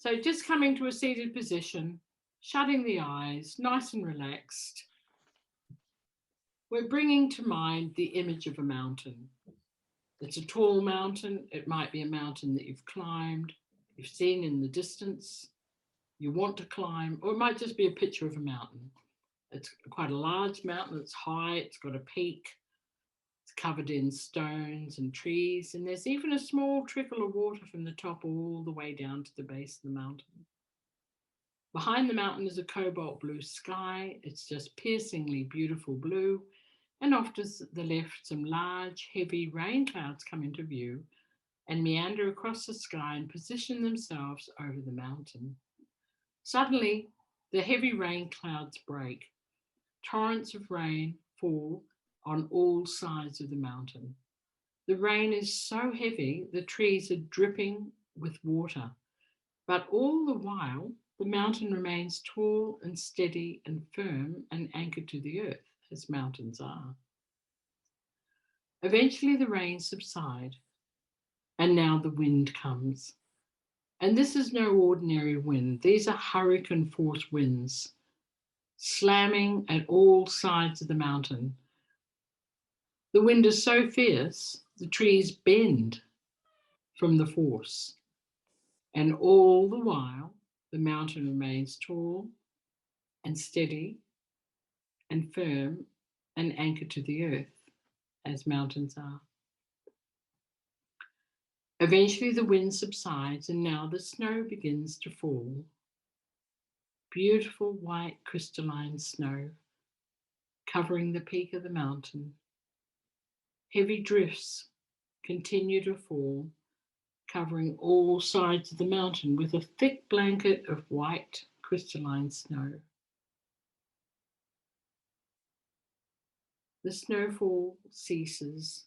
So just coming to a seated position, shutting the eyes, nice and relaxed. We're bringing to mind the image of a mountain. It's a tall mountain. It might be a mountain that you've climbed, you've seen in the distance, you want to climb, or it might just be a picture of a mountain. It's quite a large mountain. It's high. It's got a peak. It's covered in stones and trees. And there's even a small trickle of water from the top all the way down to the base of the mountain. Behind the mountain is a cobalt blue sky. It's just piercingly beautiful blue. And off to the left, some large, heavy rain clouds come into view and meander across the sky and position themselves over the mountain. Suddenly, the heavy rain clouds break. Torrents of rain fall on all sides of the mountain. The rain is so heavy, the trees are dripping with water. But all the while, the mountain remains tall and steady and firm and anchored to the earth, as mountains are. Eventually, the rain subsides, and now the wind comes. And this is no ordinary wind. These are hurricane force winds, slamming at all sides of the mountain. The wind is so fierce, the trees bend from the force. And all the while, the mountain remains tall and steady and firm and anchored to the earth, as mountains are. Eventually, the wind subsides, and now the snow begins to fall. Beautiful white crystalline snow covering the peak of the mountain. Heavy drifts continue to fall, covering all sides of the mountain with a thick blanket of white crystalline snow. The snowfall ceases,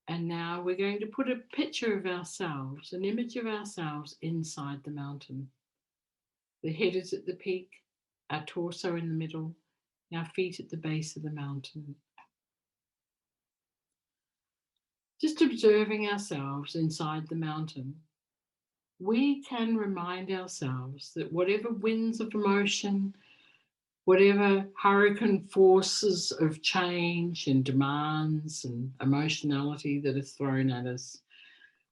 and now we're going to put a picture of ourselves, an image of ourselves inside the mountain. The head is at the peak, our torso in the middle, our feet at the base of the mountain. Just observing ourselves inside the mountain, we can remind ourselves that whatever winds of emotion, whatever hurricane forces of change and demands and emotionality that is thrown at us,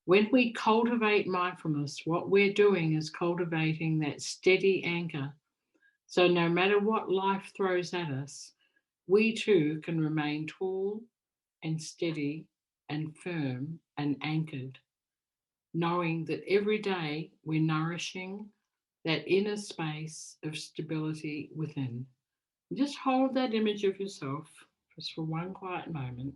when we cultivate mindfulness, what we're doing is cultivating that steady anchor. So no matter what life throws at us, we too can remain tall and steady and firm and anchored, knowing that every day we're nourishing that inner space of stability within. Just hold that image of yourself just for one quiet moment.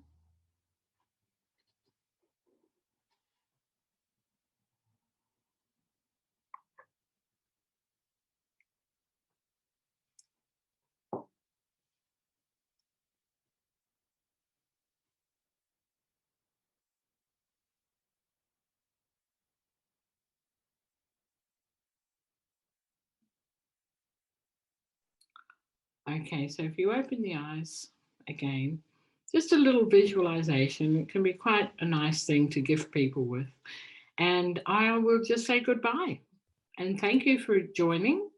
Okay, so if you open the eyes again, just a little visualization can be quite a nice thing to gift people with. And I will just say goodbye and thank you for joining.